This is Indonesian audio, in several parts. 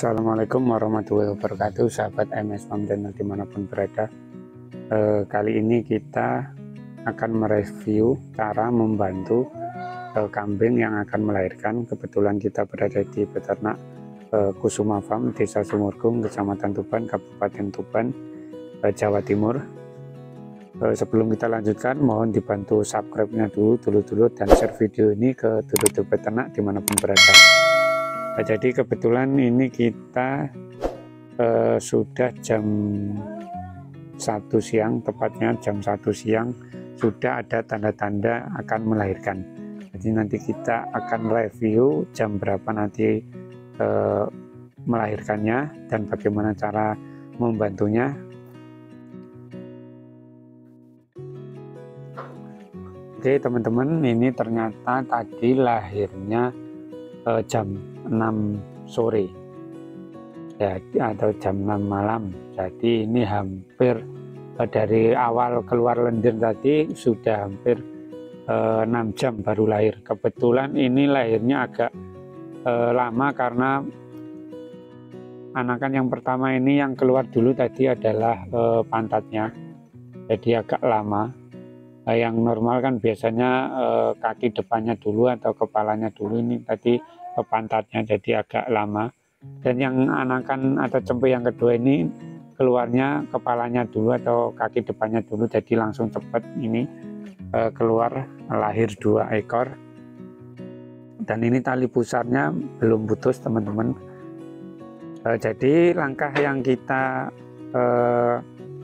Assalamualaikum warahmatullahi wabarakatuh, sahabat MS Mountain dimanapun berada. Kali ini kita akan mereview cara membantu kambing yang akan melahirkan. Kebetulan kita berada di peternak Kusuma Farm, Desa Sumurgung, Kecamatan Tuban, Kabupaten Tuban, Jawa Timur. Sebelum kita lanjutkan, mohon dibantu subscribe-nya dulu dan share video ini ke dulur-dulur peternak dimanapun berada. Jadi kebetulan ini kita sudah jam 1 siang, tepatnya jam 1 siang sudah ada tanda-tanda akan melahirkan. Jadi nanti kita akan review jam berapa nanti melahirkannya dan bagaimana cara membantunya. Oke teman-teman, ini ternyata tadi lahirnya jam 6 sore ya, atau jam 6 malam. Jadi ini hampir dari awal keluar lendir tadi sudah hampir 6 jam baru lahir. Kebetulan ini lahirnya agak lama karena anakan yang pertama ini yang keluar dulu tadi adalah pantatnya, jadi agak lama. Yang normal kan biasanya kaki depannya dulu atau kepalanya dulu, ini tadi ke pantatnya, jadi agak lama. Dan yang anakan atau cempe yang kedua ini keluarnya kepalanya dulu atau kaki depannya dulu, jadi langsung cepat ini keluar lahir 2 ekor. Dan ini tali pusarnya belum putus teman-teman. Jadi langkah yang kita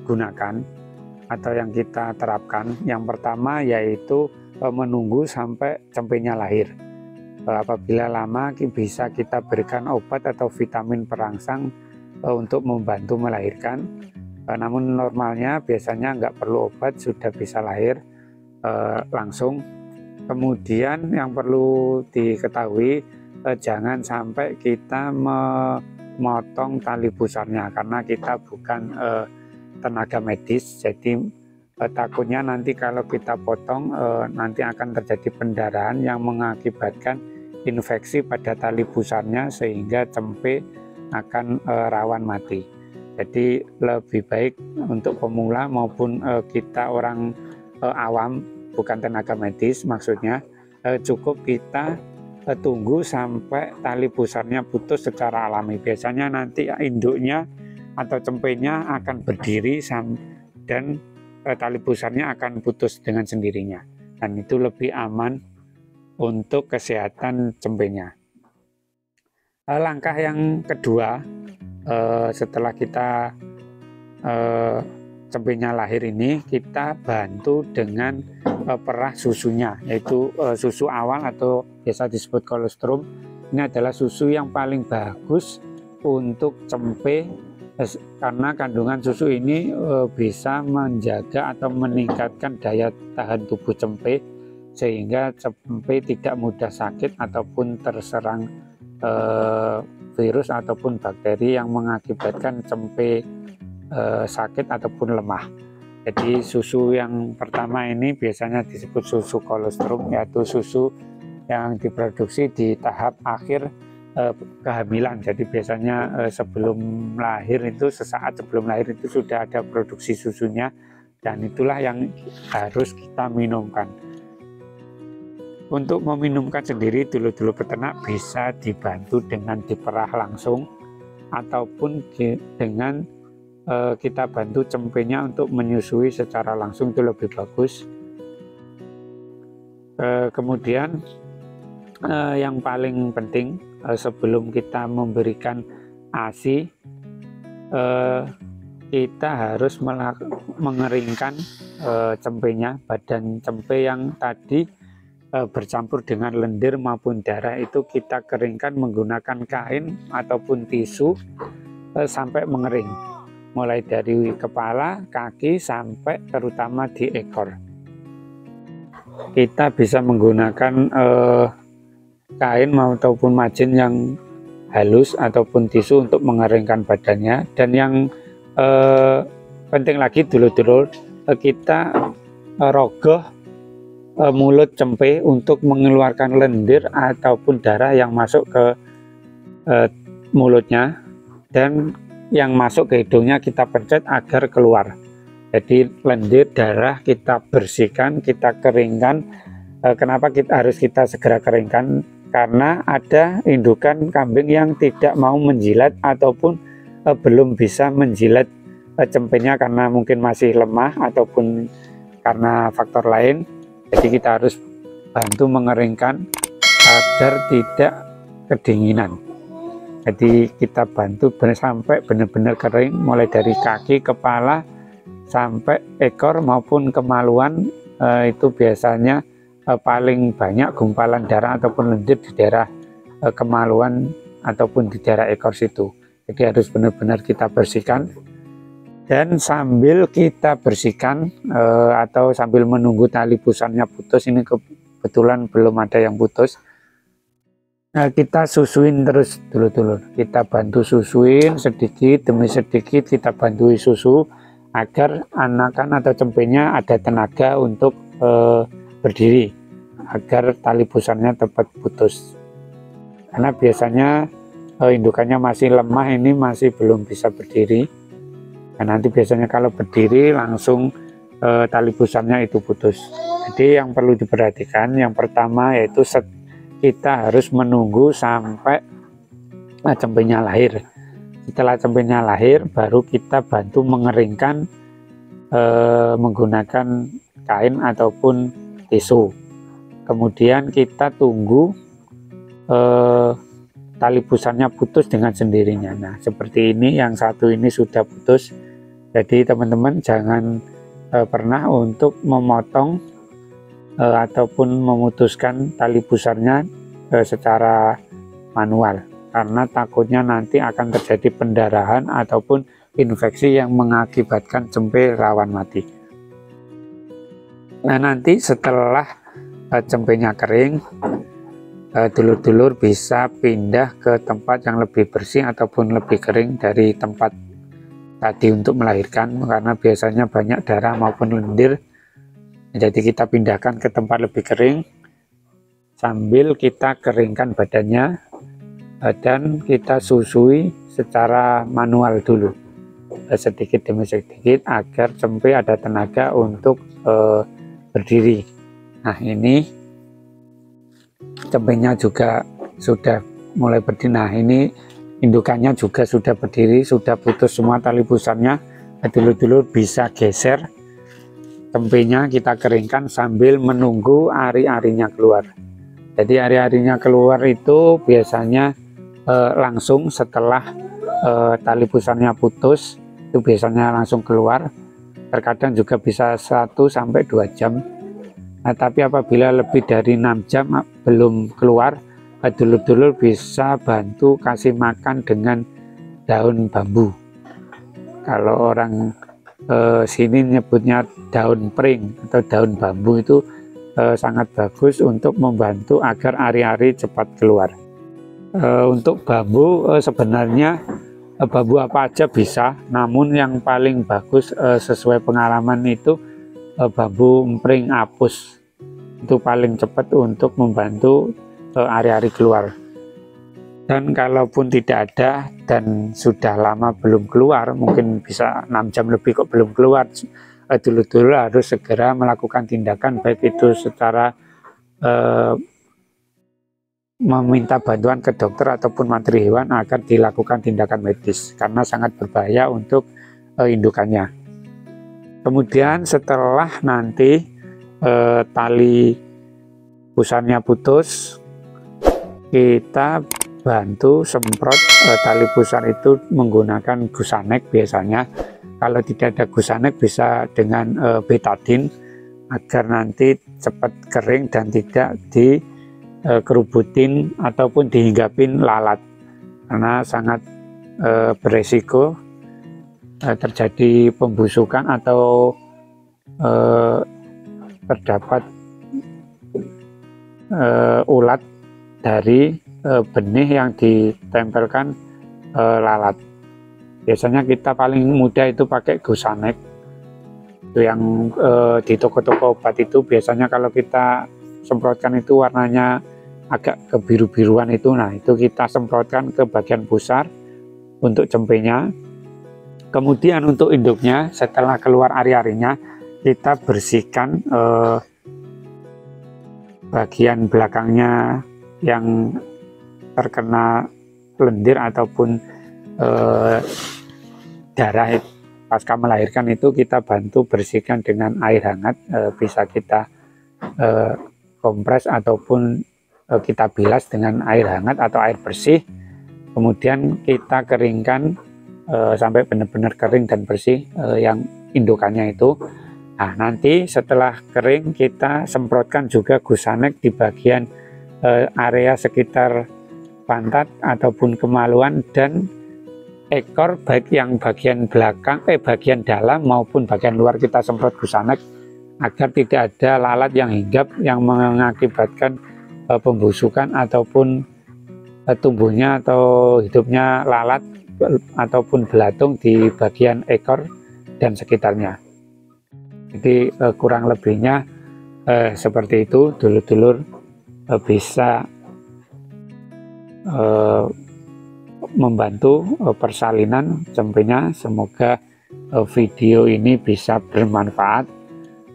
gunakan atau yang kita terapkan, yang pertama yaitu menunggu sampai cempenya lahir. Apabila lama bisa kita berikan obat atau vitamin perangsang untuk membantu melahirkan. Namun normalnya biasanya nggak perlu obat, sudah bisa lahir langsung. Kemudian yang perlu diketahui, jangan sampai kita memotong tali pusarnya karena kita bukan tenaga medis, jadi takutnya nanti kalau kita potong nanti akan terjadi pendarahan yang mengakibatkan infeksi pada tali pusarnya sehingga cempe akan rawan mati. Jadi lebih baik untuk pemula maupun kita orang awam, bukan tenaga medis maksudnya, cukup kita tunggu sampai tali pusarnya putus secara alami. Biasanya nanti induknya atau cempenya akan berdiri dan tali pusarnya akan putus dengan sendirinya, dan itu lebih aman untuk kesehatan cempenya. Langkah yang kedua, setelah kita cempenya lahir ini, kita bantu dengan perah susunya, yaitu susu awal atau biasa disebut kolostrum. Ini adalah susu yang paling bagus untuk cempe karena kandungan susu ini bisa menjaga atau meningkatkan daya tahan tubuh cempe sehingga cempe tidak mudah sakit ataupun terserang virus ataupun bakteri yang mengakibatkan cempe sakit ataupun lemah. Jadi susu yang pertama ini biasanya disebut susu kolostrum, yaitu susu yang diproduksi di tahap akhir kehamilan. Jadi biasanya sebelum lahir itu, sesaat sebelum lahir itu sudah ada produksi susunya, dan itulah yang harus kita minumkan. Untuk meminumkan sendiri, dulur-dulur peternak bisa dibantu dengan diperah langsung ataupun dengan kita bantu cempenya untuk menyusui secara langsung, itu lebih bagus. Kemudian yang paling penting, sebelum kita memberikan ASI, kita harus mengeringkan cempenya. Badan cempe yang tadi bercampur dengan lendir maupun darah itu kita keringkan menggunakan kain ataupun tisu sampai mengering, mulai dari kepala, kaki, sampai terutama di ekor. Kita bisa menggunakan kain ataupun majin yang halus ataupun tisu untuk mengeringkan badannya. Dan yang penting lagi dulur-dulur, kita rogoh mulut cempe untuk mengeluarkan lendir ataupun darah yang masuk ke mulutnya. dan yang masuk ke hidungnya kita pencet agar keluar. Jadi lendir darah kita bersihkan, kita keringkan. Kenapa harus kita segera keringkan? Karena ada indukan kambing yang tidak mau menjilat ataupun belum bisa menjilat cempenya karena mungkin masih lemah ataupun karena faktor lain. Jadi kita harus bantu mengeringkan agar tidak kedinginan. Jadi kita bantu sampai benar-benar kering, mulai dari kaki, kepala, sampai ekor maupun kemaluan. Itu biasanya paling banyak gumpalan darah ataupun lendir di daerah kemaluan ataupun di daerah ekor situ. Jadi harus benar-benar kita bersihkan. Dan sambil kita bersihkan atau sambil menunggu tali busannya putus, ini kebetulan belum ada yang putus, kita susuin terus dulur-dulur. Kita bantu susuin sedikit demi sedikit, kita bantu susu agar anakan atau cempenya ada tenaga untuk berdiri, agar tali busannya tepat putus. Karena biasanya indukannya masih lemah, ini masih belum bisa berdiri. Nah, nanti biasanya kalau berdiri langsung tali busannya itu putus. Jadi yang perlu diperhatikan yang pertama yaitu kita harus menunggu sampai cempenya lahir. Setelah cempenya lahir baru kita bantu mengeringkan menggunakan kain ataupun tisu. Kemudian kita tunggu tali busannya putus dengan sendirinya. Nah, seperti ini, yang satu ini sudah putus. Jadi teman-teman jangan pernah untuk memotong ataupun memutuskan tali busarnya secara manual, karena takutnya nanti akan terjadi pendarahan ataupun infeksi yang mengakibatkan cempe rawan mati. Nah, nanti setelah cempenya kering, dulur-dulur bisa pindah ke tempat yang lebih bersih ataupun lebih kering dari tempat tadi untuk melahirkan, karena biasanya banyak darah maupun lendir. Jadi kita pindahkan ke tempat lebih kering sambil kita keringkan badannya dan kita susui secara manual dulu sedikit demi sedikit agar cempe ada tenaga untuk berdiri. Nah, ini cempenya juga sudah mulai berdiri. Nah, ini indukannya juga sudah berdiri, sudah putus semua tali busannya. Dulur-dulur bisa geser cempenya, kita keringkan sambil menunggu ari-arinya keluar. Jadi ari-arinya keluar itu biasanya langsung setelah tali busannya putus, itu biasanya langsung keluar. Terkadang juga bisa 1 sampai 2 jam. Nah, tapi apabila lebih dari 6 jam belum keluar, dulur-dulur bisa bantu kasih makan dengan daun bambu. Kalau orang sini nyebutnya daun pring atau daun bambu, itu sangat bagus untuk membantu agar ari-ari cepat keluar. Untuk bambu sebenarnya bambu apa aja bisa, namun yang paling bagus sesuai pengalaman itu bambu empring apus. Itu paling cepat untuk membantu ari-ari keluar. Dan kalaupun tidak ada dan sudah lama belum keluar, mungkin bisa 6 jam lebih kok belum keluar, dulur-dulur harus segera melakukan tindakan, baik itu secara meminta bantuan ke dokter ataupun mantri hewan agar dilakukan tindakan medis, karena sangat berbahaya untuk indukannya. Kemudian setelah nanti tali busannya putus, kita bantu semprot tali busan itu menggunakan gusanek biasanya. Kalau tidak ada gusanek bisa dengan betadine agar nanti cepat kering dan tidak dikerubutin ataupun dihinggapin lalat, karena sangat beresiko terjadi pembusukan atau terdapat ulat dari benih yang ditempelkan lalat. Biasanya kita paling mudah itu pakai gusanek, itu yang di toko-toko obat itu biasanya kalau kita semprotkan itu warnanya agak kebiru-biruan itu. Nah, itu kita semprotkan ke bagian pusar untuk cempenya. Kemudian untuk induknya, setelah keluar ari-arinya, kita bersihkan bagian belakangnya yang terkena lendir ataupun darah pasca melahirkan. Itu kita bantu bersihkan dengan air hangat, bisa kita kompres ataupun kita bilas dengan air hangat atau air bersih. Kemudian kita keringkan sampai benar-benar kering dan bersih yang indukannya itu. Nah, nanti setelah kering kita semprotkan juga Gusanek di bagian area sekitar pantat ataupun kemaluan dan ekor, baik yang bagian belakang, bagian dalam maupun bagian luar kita semprot Gusanek agar tidak ada lalat yang hinggap yang mengakibatkan pembusukan ataupun tumbuhnya atau hidupnya lalat ataupun belatung di bagian ekor dan sekitarnya. Jadi kurang lebihnya seperti itu, dulur-dulur bisa membantu persalinan cempenya. Semoga video ini bisa bermanfaat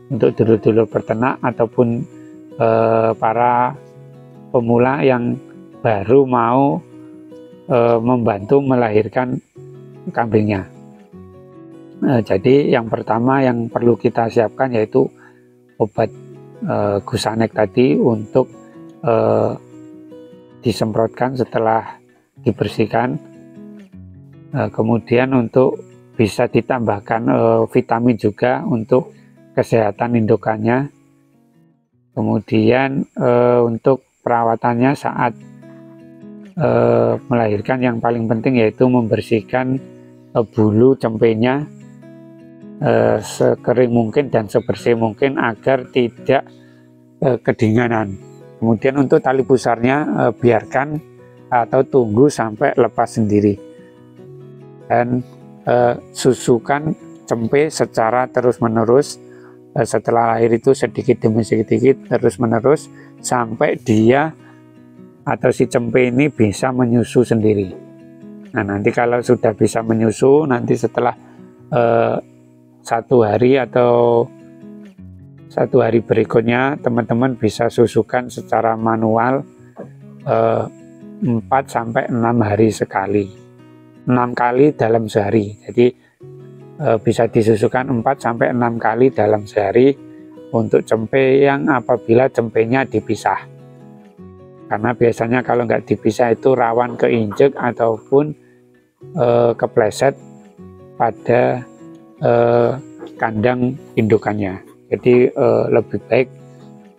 untuk dulur-dulur peternak ataupun para pemula yang baru mau membantu melahirkan kambingnya. Jadi yang pertama yang perlu kita siapkan yaitu obat Gusanek tadi untuk disemprotkan setelah dibersihkan. Kemudian untuk bisa ditambahkan vitamin juga untuk kesehatan indukannya. Kemudian untuk perawatannya saat melahirkan yang paling penting yaitu membersihkan bulu cempenya sekering mungkin dan sebersih mungkin agar tidak kedinginan. Kemudian untuk tali pusarnya biarkan atau tunggu sampai lepas sendiri, dan susukan cempe secara terus-menerus setelah lahir itu sedikit demi sedikit terus-menerus sampai dia atau si cempe ini bisa menyusu sendiri. Nah, nanti kalau sudah bisa menyusu, nanti setelah 1 hari atau 1 hari berikutnya teman-teman bisa susukan secara manual 4-6 hari sekali, 6 kali dalam sehari. Jadi bisa disusukan 4-6 kali dalam sehari untuk cempe yang apabila cempenya dipisah. Karena biasanya kalau nggak dipisah itu rawan keinjek ataupun kepleset pada kandang indukannya. Jadi lebih baik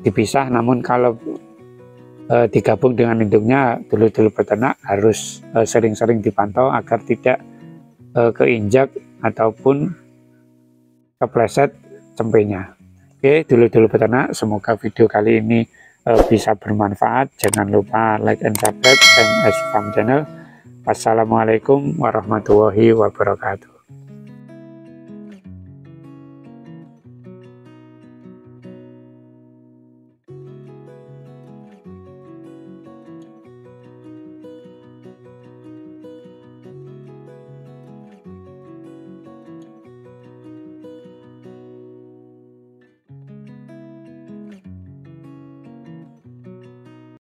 dipisah, namun kalau digabung dengan induknya, dulur-dulur peternak harus sering-sering dipantau agar tidak keinjak ataupun kepleset cempenya. Oke, dulur-dulur peternak, semoga video kali ini bisa bermanfaat. Jangan lupa like and subscribe MS Farm Channel. Wassalamualaikum warahmatullahi wabarakatuh.